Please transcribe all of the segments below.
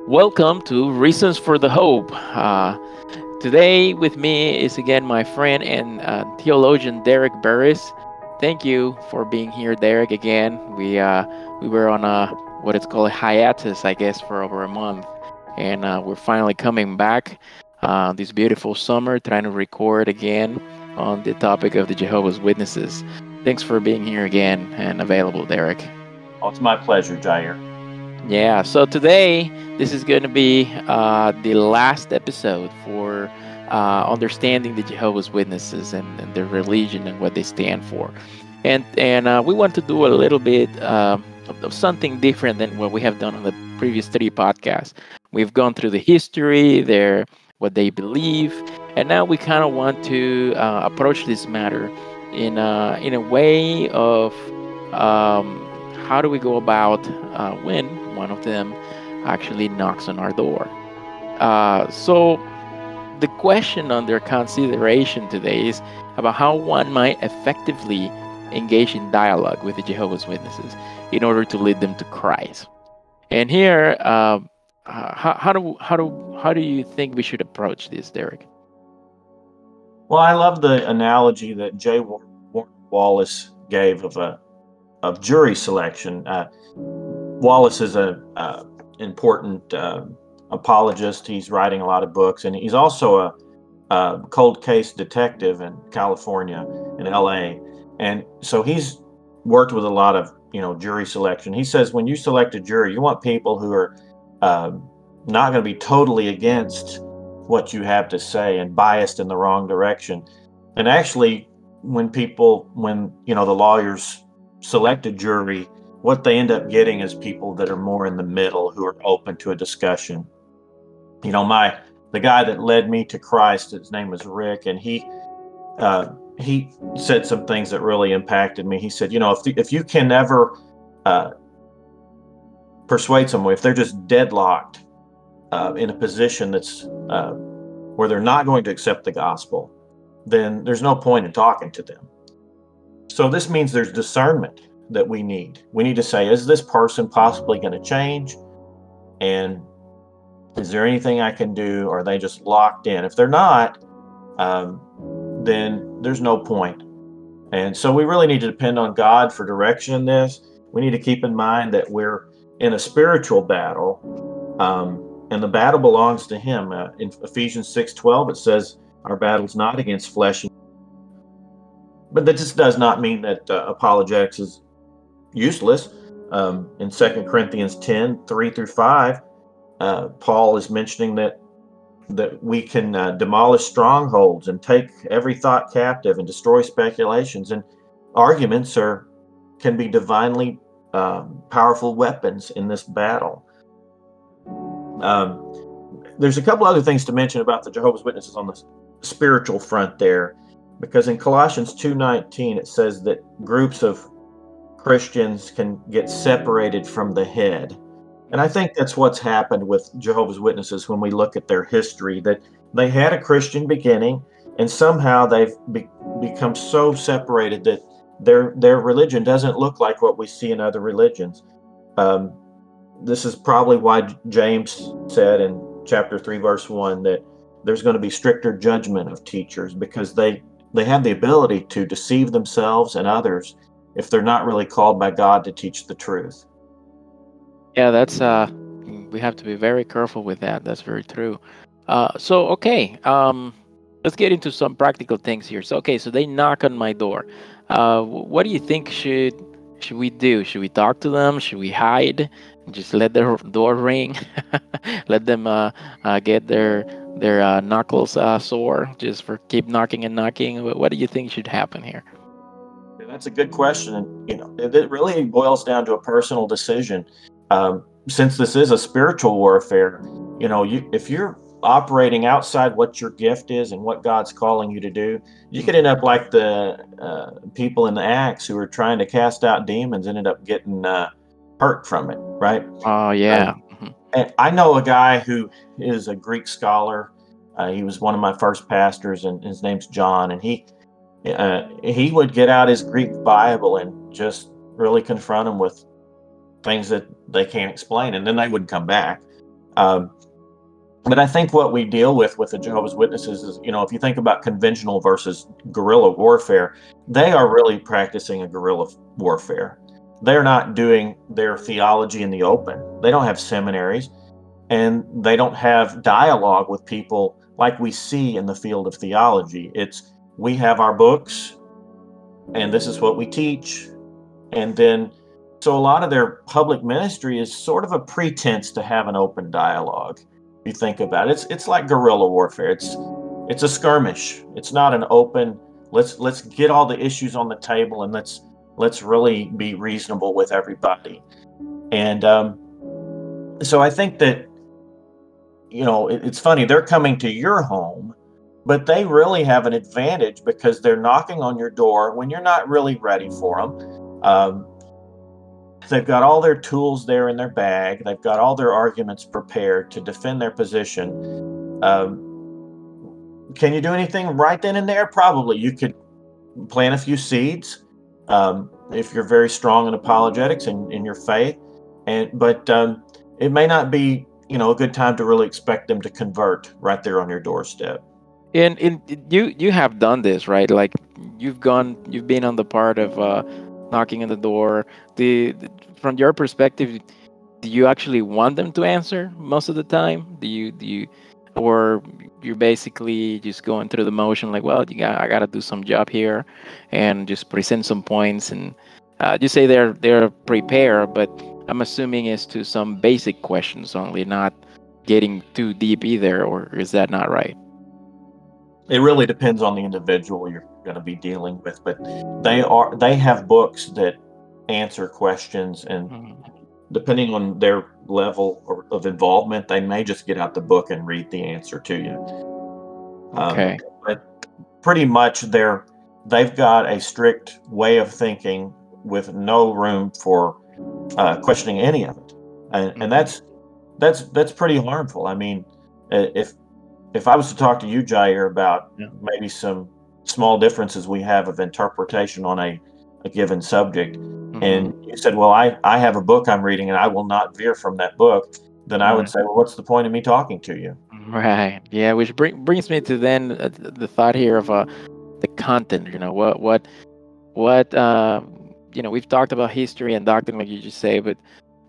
Welcome to Reasons for the Hope. Today with me is again my friend and theologian Derrick Burris. Thank you for being here, Derrick. Again, we were on a what it's called a hiatus, I guess, for over a month, and we're finally coming back this beautiful summer, trying to record again on the topic of the Jehovah's Witnesses. Thanks for being here again and available, Derrick. Oh, it's my pleasure, Jahir. Yeah, so today this is going to be the last episode for understanding the Jehovah's Witnesses and their religion and what they stand for, and we want to do a little bit of something different than what we have done on the previous three podcasts. We've gone through the history, their what they believe, and now we kind of want to approach this matter in a way of how do we go about when one of them actually knocks on our door. So the question under consideration today is about how one might effectively engage in dialogue with the Jehovah's Witnesses in order to lead them to Christ. And here, how do you think we should approach this, Derrick? Well, I love the analogy that J. Warner Wallace gave of jury selection. Wallace is a important apologist. He's writing a lot of books, and he's also a cold case detective in California, in LA. And so he's worked with a lot of jury selection. He says when you select a jury, you want people who are not going to be totally against what you have to say and biased in the wrong direction. And actually, when the lawyers select a jury, what they end up getting is people that are more in the middle, who are open to a discussion. The guy that led me to Christ, his name was Rick, and he said some things that really impacted me. He said, if you can never persuade someone, if they're just deadlocked in a position that's where they're not going to accept the gospel, then there's no point in talking to them. So this means there's discernment that we need. We need to say, is this person possibly going to change? And is there anything I can do? Or are they just locked in? If they're not, then there's no point. And so we really need to depend on God for direction in this. We need to keep in mind that we're in a spiritual battle, and the battle belongs to Him. In Ephesians 6:12, it says, our battle's not against flesh. But that just does not mean that apologetics is useless. In 2 Corinthians 10:3-5, Paul is mentioning that we can demolish strongholds and take every thought captive and destroy speculations. And arguments can be divinely powerful weapons in this battle. There's a couple other things to mention about the Jehovah's Witnesses on the spiritual front there, because in Colossians 2:19 it says that groups of Christians can get separated from the head. And I think that's what's happened with Jehovah's Witnesses when we look at their history, that they had a Christian beginning, and somehow they've become so separated that their religion doesn't look like what we see in other religions. This is probably why James said in chapter 3, verse 1, that there's going to be stricter judgment of teachers, because they have the ability to deceive themselves and others if they're not really called by God to teach the truth. Yeah, that's we have to be very careful with that. That's very true. Let's get into some practical things here. So they knock on my door. What do you think should we do? Should we talk to them? Should we hide? Just let their door ring? Let them get their knuckles sore just for keep knocking and knocking? What do you think should happen here? That's a good question. And, it really boils down to a personal decision. Since this is a spiritual warfare, if you're operating outside what your gift is and what God's calling you to do, you could end up like the people in the Acts who were trying to cast out demons, ended up getting hurt from it, right? Oh, yeah. And I know a guy who is a Greek scholar. He was one of my first pastors, and his name's John, and he would get out his Greek Bible and just really confront them with things that they can't explain, and then they would come back. Um, but I think what we deal with the Jehovah's Witnesses is, if you think about conventional versus guerrilla warfare, they are really practicing a guerrilla warfare. They're not doing their theology in the open. They don't have seminaries, and they don't have dialogue with people like we see in the field of theology. We have our books, and this is what we teach. And then, so a lot of their public ministry is sort of a pretense to have an open dialogue. If you think about it, it's like guerrilla warfare. It's a skirmish. It's not an open, let's get all the issues on the table, and let's really be reasonable with everybody. And so I think that, it's funny, they're coming to your home, but they really have an advantage because they're knocking on your door when you're not really ready for them. They've got all their tools there in their bag. They've got all their arguments prepared to defend their position. Can you do anything right then and there? Probably. You could plant a few seeds if you're very strong in apologetics and in your faith. But it may not be, a good time to really expect them to convert right there on your doorstep. And you have done this, right? Like you've been on the part of knocking on the door. From your perspective, do you actually want them to answer most of the time? Do you, or you're basically just going through the motion, like, well, I got to do some job here, and just present some points, and you say they're prepared, but I'm assuming it's to some basic questions only, not getting too deep either, or is that not right? It really depends on the individual you're going to be dealing with, but they have books that answer questions, and depending on their level of involvement, they may just get out the book and read the answer to you. Okay. But pretty much they've got a strict way of thinking with no room for questioning any of it, and that's pretty harmful. I mean, if I was to talk to you, Jahir, about maybe some small differences we have of interpretation on a given subject, and you said, well, I have a book I'm reading and I will not veer from that book, then I would say, well, what's the point of me talking to you? Right. Yeah, which brings me to then the thought here of the content. What we've talked about history and doctrine, like you just say, but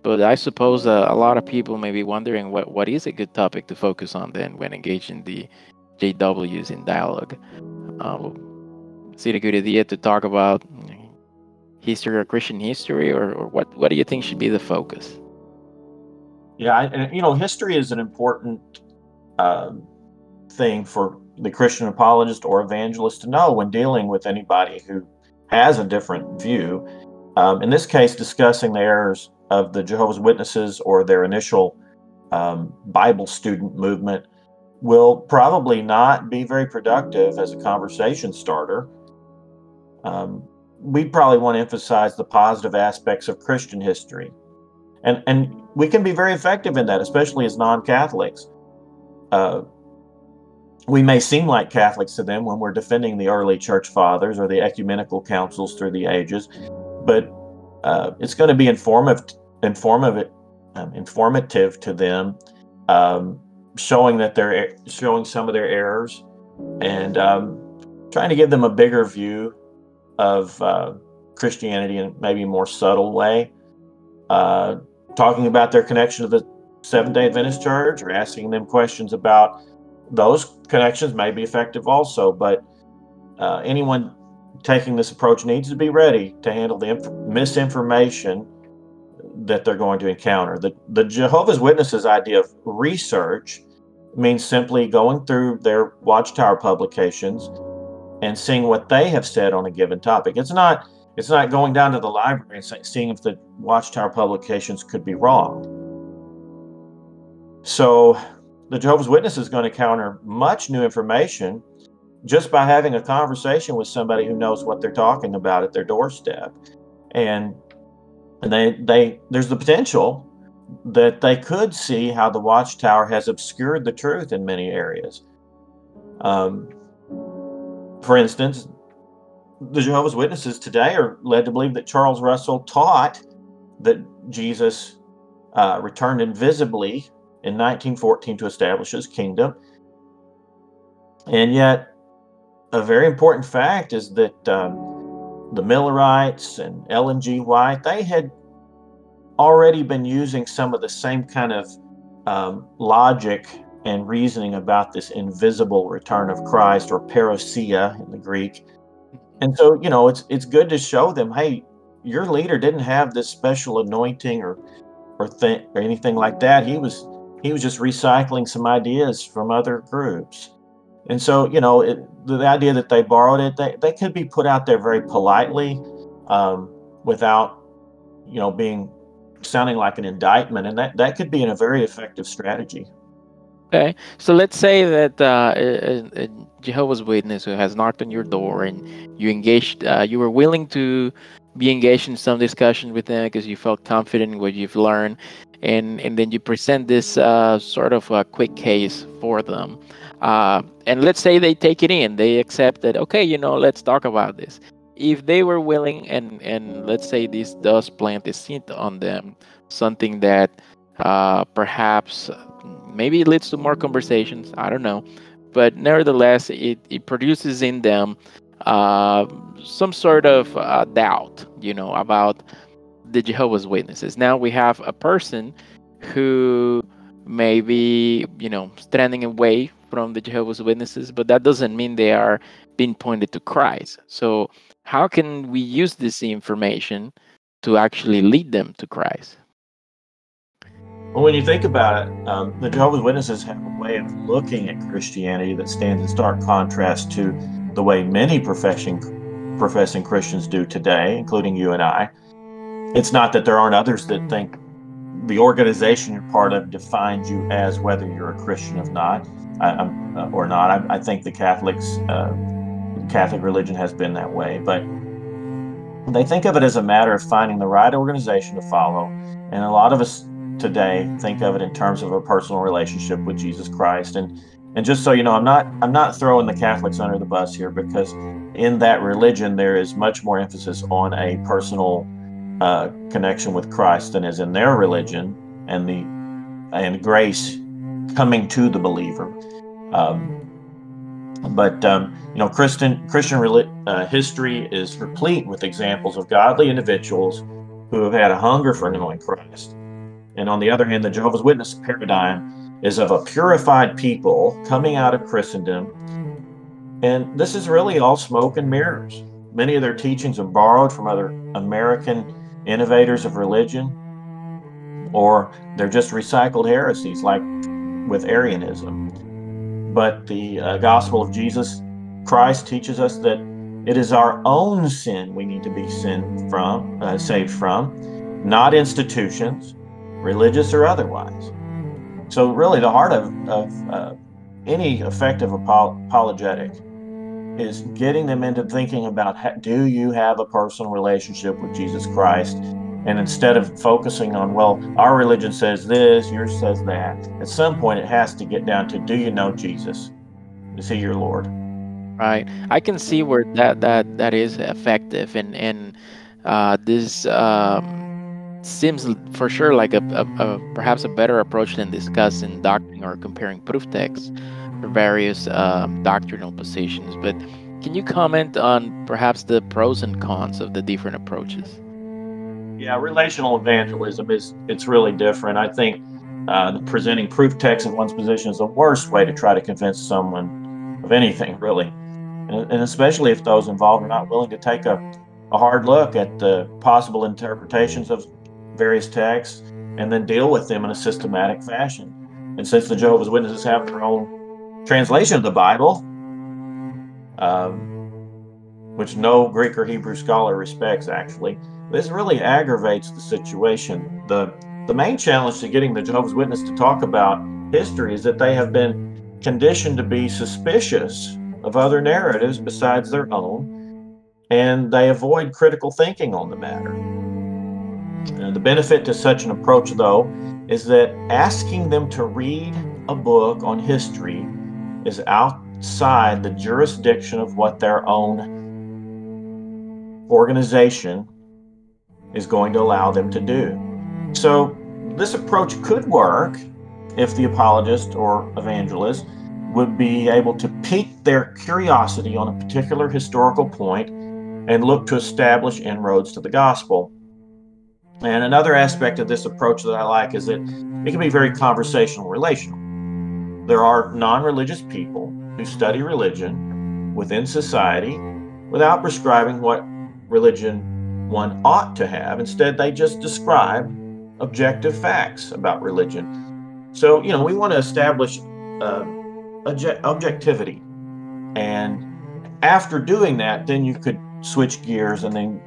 I suppose a lot of people may be wondering what is a good topic to focus on then when engaging the JWs in dialogue. Is it a good idea to talk about history or Christian history, or what do you think should be the focus? Yeah, history is an important thing for the Christian apologist or evangelist to know when dealing with anybody who has a different view. In this case, discussing the errors of the Jehovah's Witnesses or their initial Bible student movement will probably not be very productive as a conversation starter. We probably want to emphasize the positive aspects of Christian history. And we can be very effective in that, especially as non-Catholics. We may seem like Catholics to them when we're defending the early church fathers or the ecumenical councils through the ages, but it's going to be informative to them, showing some of their errors, and trying to give them a bigger view of Christianity in maybe a more subtle way. Talking about their connection to the Seventh-day Adventist Church or asking them questions about those connections may be effective also, but anyone taking this approach needs to be ready to handle the misinformation that they're going to encounter. The Jehovah's Witnesses idea of research means simply going through their Watchtower publications and seeing what they have said on a given topic. It's not going down to the library and seeing if the Watchtower publications could be wrong. So the Jehovah's Witness is going to encounter much new information just by having a conversation with somebody who knows what they're talking about at their doorstep. And there's the potential that they could see how the Watchtower has obscured the truth in many areas. For instance, the Jehovah's Witnesses today are led to believe that Charles Russell taught that Jesus returned invisibly in 1914 to establish his kingdom. And yet, a very important fact is that the Millerites and Ellen G. White, they had already been using some of the same kind of logic and reasoning about this invisible return of Christ, or parousia in the Greek. And so, it's good to show them, hey, your leader didn't have this special anointing or anything like that. He was just recycling some ideas from other groups. And so, the idea that they borrowed it, they could be put out there very politely, without, sounding like an indictment, and that could be a very effective strategy. Okay, so let's say that a Jehovah's Witness who has knocked on your door, and you were willing to be engaged in some discussion with them because you felt confident in what you've learned, and then you present this sort of a quick case for them, and let's say they take it in, they accept that, okay, let's talk about this. If they were willing, and let's say this does plant a seed on them, something that perhaps maybe it leads to more conversations, I don't know, but nevertheless it produces in them some sort of doubt, about the Jehovah's Witnesses. Now we have a person who may be, standing away from the Jehovah's Witnesses, but that doesn't mean they are being pointed to Christ. So how can we use this information to actually lead them to Christ? Well, when you think about it, the Jehovah's Witnesses have a way of looking at Christianity that stands in stark contrast to the way many professing Christians do today, including you and I. It's not that there aren't others that think the organization you're part of defines you as whether you're a Christian or not. I think the Catholic religion has been that way, but they think of it as a matter of finding the right organization to follow, and a lot of us today think of it in terms of a personal relationship with Jesus Christ. And just so you know, I'm not throwing the Catholics under the bus here, because in that religion there is much more emphasis on a personal connection with Christ than is in their religion, and grace coming to the believer. Christian history is replete with examples of godly individuals who have had a hunger for knowing Christ. And on the other hand, the Jehovah's Witness paradigm is of a purified people coming out of Christendom. And this is really all smoke and mirrors. Many of their teachings are borrowed from other American innovators of religion, or they're just recycled heresies like with Arianism. But the gospel of Jesus Christ teaches us that it is our own sin we need to be saved from, not institutions, religious or otherwise. So really the heart of any effective apologetic is getting them into thinking about, do you have a personal relationship with Jesus Christ? And instead of focusing on, well, our religion says this, yours says that, at some point it has to get down to, do you know Jesus? Is he your Lord? Right. I can see where that is effective, and this seems for sure like a perhaps a better approach than discussing doctrine or comparing proof texts for various doctrinal positions. But can you comment on perhaps the pros and cons of the different approaches? Yeah, relational evangelism it's really different. I think presenting proof text of one's position is the worst way to try to convince someone of anything, really. And especially if those involved are not willing to take a hard look at the possible interpretations of various texts and then deal with them in a systematic fashion. And since the Jehovah's Witnesses have their own translation of the Bible, which no Greek or Hebrew scholar respects, actually, this really aggravates the situation. The main challenge to getting the Jehovah's Witness to talk about history is that they have been conditioned to be suspicious of other narratives besides their own, and they avoid critical thinking on the matter. The benefit to such an approach, though, is that asking them to read a book on history is outside the jurisdiction of what their own organization is going to allow them to do. So this approach could work if the apologist or evangelist would be able to pique their curiosity on a particular historical point and look to establish inroads to the gospel. And another aspect of this approach that I like is that it can be very conversational, relational. There are non-religious people who study religion within society without prescribing what religion one ought to have. Instead, they just describe objective facts about religion. So, we want to establish objectivity. And after doing that, then you could switch gears and then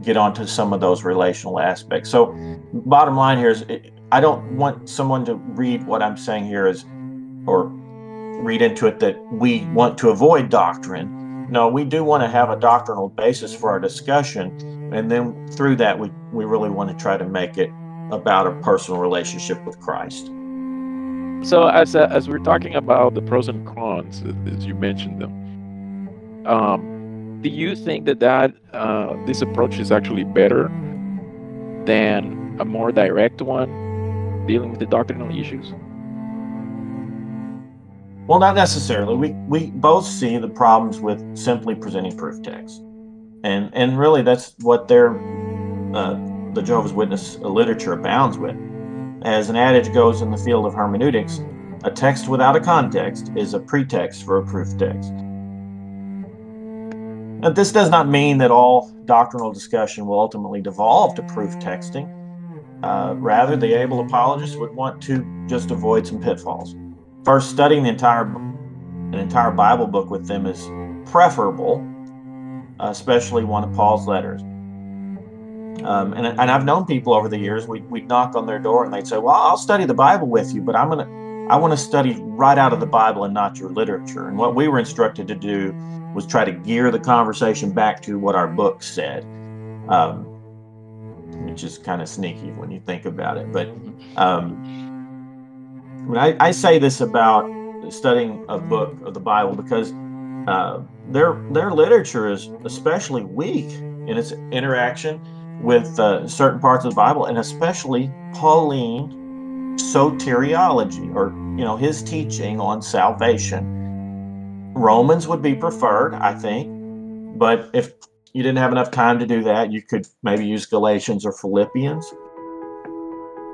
get onto some of those relational aspects. So bottom line here is I don't want someone to read what I'm saying here or read into it that we want to avoid doctrine. No, we do want to have a doctrinal basis for our discussion. And then through that, we really want to try to make it about a personal relationship with Christ. So as we're talking about the pros and cons, as you mentioned them, do you think that this approach is actually better than a more direct one dealing with the doctrinal issues? Well, not necessarily. We both see the problems with simply presenting proof text, and really that's what the Jehovah's Witness literature abounds with. As an adage goes in the field of hermeneutics, a text without a context is a pretext for a proof text. Now, this does not mean that all doctrinal discussion will ultimately devolve to proof texting. Rather, the able apologist would want to just avoid some pitfalls. First, studying an entire Bible book with them is preferable, especially one of Paul's letters. And I've known people over the years, we'd knock on their door and they'd say, well, I'll study the Bible with you, but I want to study right out of the Bible and not your literature. And what we were instructed to do was try to gear the conversation back to what our book said, which is kind of sneaky when you think about it. But I say this about studying a book of the Bible because their literature is especially weak in its interaction with certain parts of the Bible, and especially Pauline soteriology, or his teaching on salvation. Romans would be preferred, I think, but if you didn't have enough time to do that, you could maybe use Galatians or Philippians.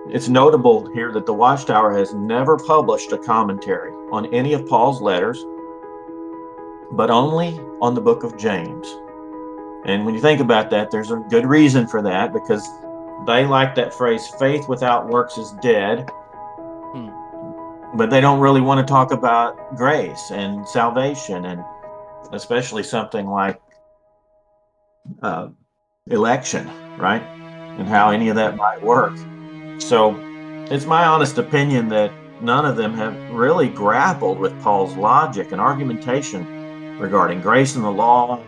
It's notable here that the Watchtower has never published a commentary on any of Paul's letters, but only on the book of James. And when you think about that, there's a good reason for that, because they like that phrase, faith without works is dead. But they don't really want to talk about grace and salvation, and especially something like election, right? And how any of that might work. So it's my honest opinion that none of them have really grappled with Paul's logic and argumentation regarding grace and the law,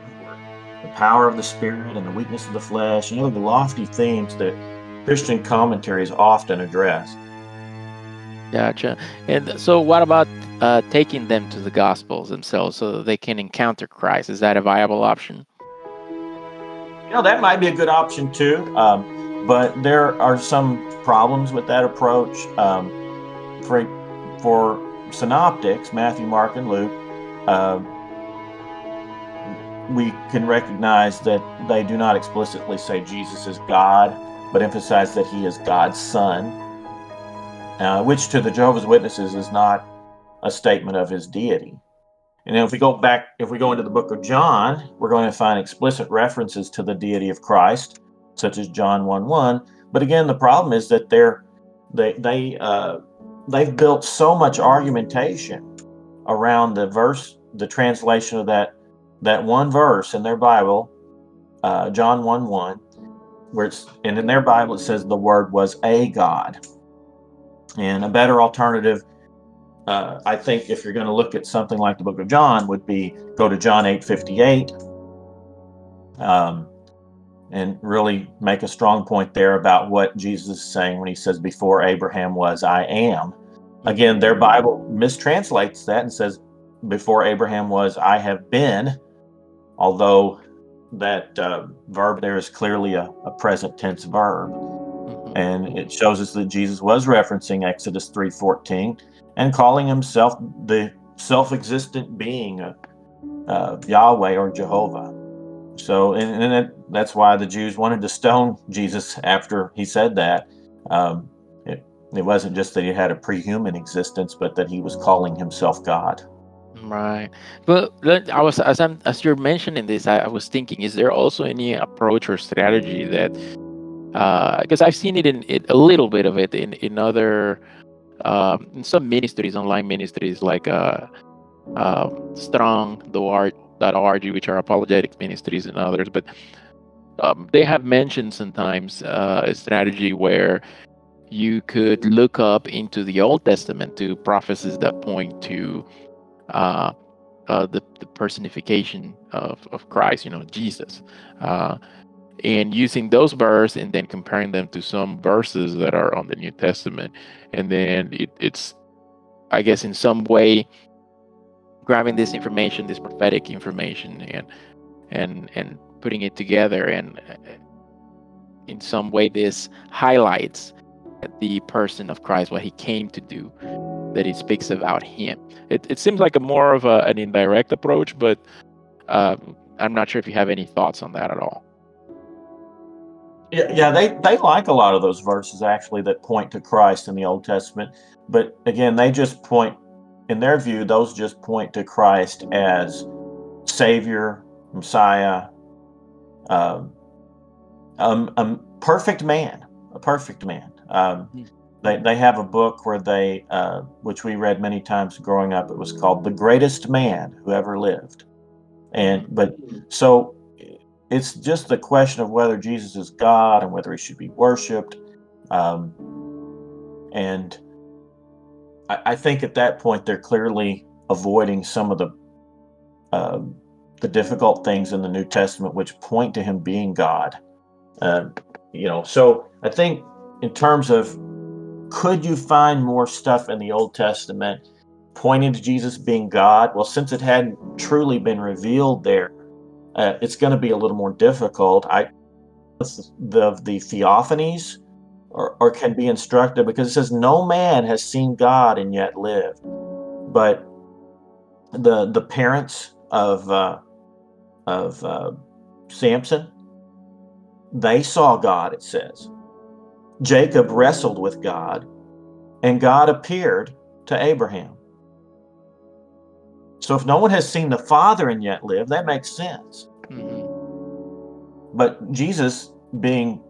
the power of the Spirit and the weakness of the flesh, and the lofty themes that Christian commentaries often address. Gotcha. And so what about taking them to the Gospels themselves so that they can encounter Christ? Is that a viable option? That might be a good option too, but there are some problems with that approach. For synoptics, Matthew, Mark, and Luke, we can recognize that they do not explicitly say Jesus is God, but emphasize that he is God's Son, which to the Jehovah's Witnesses is not a statement of his deity. And if we go into the book of John, we're going to find explicit references to the deity of Christ, such as John 1:1. But again, the problem is that they've built so much argumentation around the translation of that one verse in their Bible, John 1:1, and in their Bible it says the Word was a God. And a better alternative, I think, if you're going to look at something like the book of John, would be go to John 8:58, and really make a strong point there about what Jesus is saying when he says, "Before Abraham was, I am." Again, their Bible mistranslates that and says, "Before Abraham was, I have been," although that verb there is clearly a present tense verb. And it shows us that Jesus was referencing Exodus 3:14 and calling himself the self-existent being of Yahweh or Jehovah. So, that's why the Jews wanted to stone Jesus after he said that. It wasn't just that he had a pre-human existence, but that he was calling himself God. Right. But as you're mentioning this, I was thinking, is there also any approach or strategy that, because I've seen it a little bit of it in other in some ministries, online ministries like strong.org, which are apologetic ministries, and others, but they have mentioned sometimes a strategy where you could look up into the Old Testament to prophecies that point to uh, the personification of Christ, Jesus, and using those verses and then comparing them to some verses that are on the New Testament, and then it's, I guess, in some way grabbing this information, this prophetic information, and putting it together, and in some way this highlights the person of Christ, what he came to do, that it speaks about him. It seems like a more of an indirect approach, but I'm not sure if you have any thoughts on that at all. Yeah, they like a lot of those verses actually that point to Christ in the Old Testament. But again, they just point, in their view, those just point to Christ as Savior, Messiah, perfect man, a perfect man. They have a book where they, which we read many times growing up. It was called "The Greatest Man Who Ever Lived," so it's just the question of whether Jesus is God and whether he should be worshipped. And I think at that point they're clearly avoiding some of the difficult things in the New Testament which point to him being God. So I think in terms of, could you find more stuff in the Old Testament pointing to Jesus being God? Well, since it hadn't truly been revealed there, it's going to be a little more difficult. The theophanies or can be instructive, because it says no man has seen God and yet lived. But the parents of Samson, they saw God, it says. Jacob wrestled with God, and God appeared to Abraham. So if no one has seen the Father and yet lived, that makes sense. But Jesus being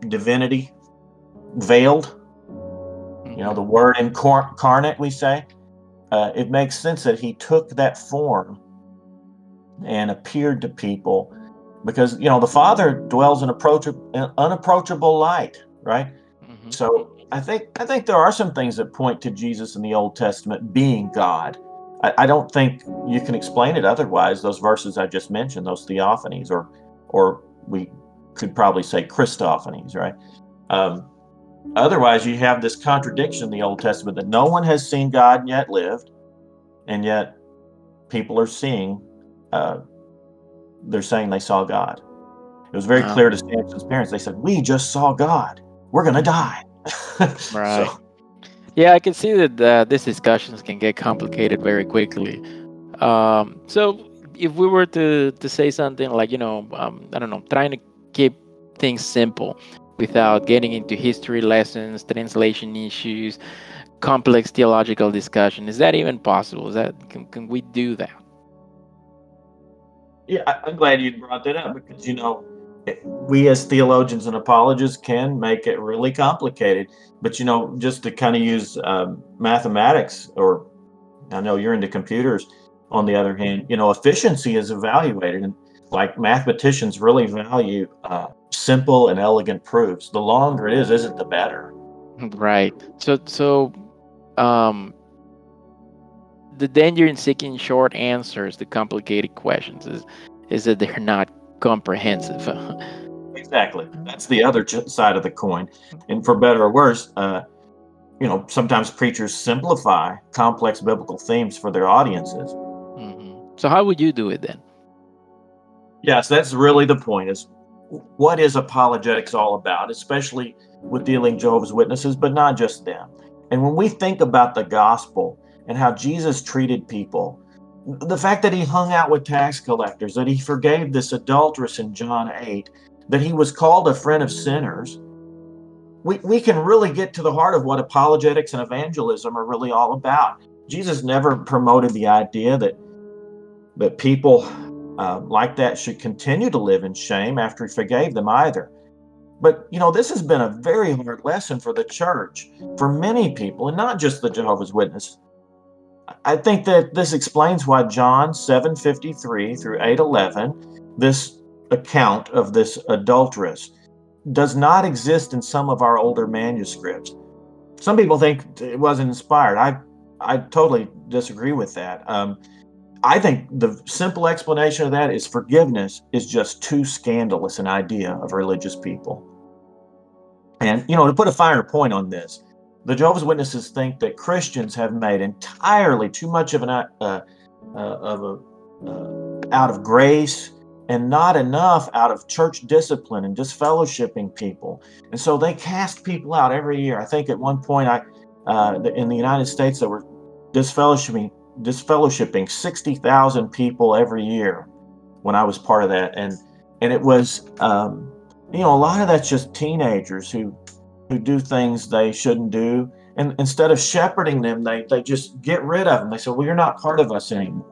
divinity veiled, the word incarnate, we say, it makes sense that he took that form and appeared to people, because the Father dwells in unapproachable light, right? So I think there are some things that point to Jesus in the Old Testament being God. I don't think you can explain it otherwise. Those verses I just mentioned, those theophanies, or we could probably say Christophanies, right? Otherwise, you have this contradiction in the Old Testament that no one has seen God and yet lived, and yet people are seeing. They're saying they saw God. It was very clear to Samson's parents. They said, "We just saw God. We're going to die." Right. Yeah, I can see that these discussions can get complicated very quickly. So if we were to say something like, I don't know, trying to keep things simple without getting into history lessons, translation issues, complex theological discussion, is that even possible? Can we do that? Yeah, I'm glad you brought that up, because we as theologians and apologists can make it really complicated. But just to kind of use mathematics, or I know you're into computers, on the other hand, efficiency is evaluated, and like mathematicians really value simple and elegant proofs. The longer it is, isn't the better. Right. So the danger in seeking short answers to complicated questions is that they're not comprehensive. Exactly. That's the other side of the coin. And for better or worse, sometimes preachers simplify complex biblical themes for their audiences. So how would you do it then? Yes, that's really the point, is what is apologetics all about, especially with dealing Jehovah's Witnesses, but not just them. And when we think about the gospel and how Jesus treated people, the fact that he hung out with tax collectors, that he forgave this adulteress in John 8, that he was called a friend of sinners, we can really get to the heart of what apologetics and evangelism are really all about. Jesus never promoted the idea that people like that should continue to live in shame after he forgave them either. But, this has been a very hard lesson for the church, for many people, and not just the Jehovah's Witnesses. I think that this explains why John 7:53 through 8:11, this account of this adulteress, does not exist in some of our older manuscripts. Some people think it wasn't inspired. I totally disagree with that. I think the simple explanation of that is forgiveness is just too scandalous an idea of religious people. And, to put a finer point on this, the Jehovah's Witnesses think that Christians have made entirely too much of out of grace and not enough out of church discipline and disfellowshipping people. And so they cast people out every year. I think at one point in the United States, there were disfellowshipping 60,000 people every year when I was part of that. And it was, a lot of that's just teenagers who do things they shouldn't do. And instead of shepherding them, they just get rid of them. They say, well, you're not part of us anymore.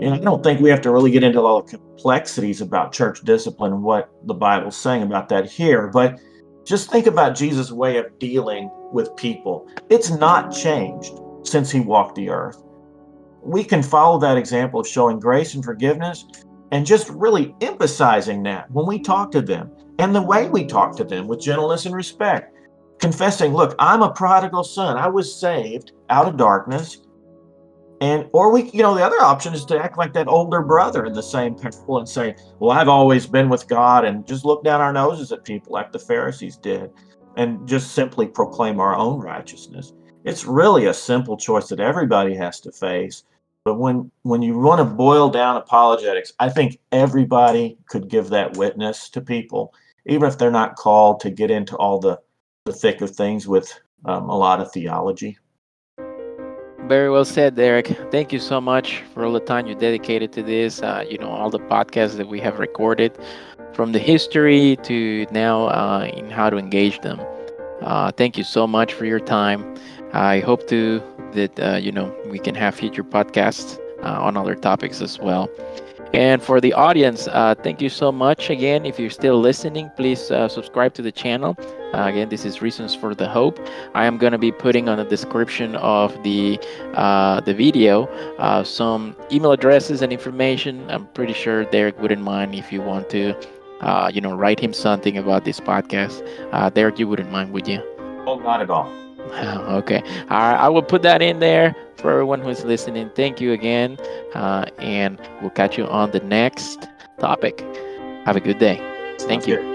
I don't think we have to really get into all the complexities about church discipline and what the Bible's saying about that here, but just think about Jesus' way of dealing with people. It's not changed since he walked the earth. We can follow that example of showing grace and forgiveness and just really emphasizing that when we talk to them and the way we talk to them with gentleness and respect, confessing, look, I'm a prodigal son. I was saved out of darkness. Or the other option is to act like that older brother in the same parable and say, well, I've always been with God, and just look down our noses at people like the Pharisees did and just simply proclaim our own righteousness. It's really a simple choice that everybody has to face. But when you want to boil down apologetics, I think everybody could give that witness to people, even if they're not called to get into all the thick of things with a lot of theology. Very well said, Derek. Thank you so much for all the time you dedicated to this. All the podcasts that we have recorded, from the history to now in how to engage them. Thank you so much for your time. I hope that we can have future podcasts on other topics as well. And for the audience, thank you so much again. If you're still listening, please subscribe to the channel. Again, this is Reasons for the Hope. I am going to be putting on the description of the video some email addresses and information. I'm pretty sure Derek wouldn't mind if you want to, write him something about this podcast. Derek, you wouldn't mind, would you? Oh, not at all. Okay. I will put that in there for everyone who's listening. Thank you again. And we'll catch you on the next topic. Have a good day. Thank you.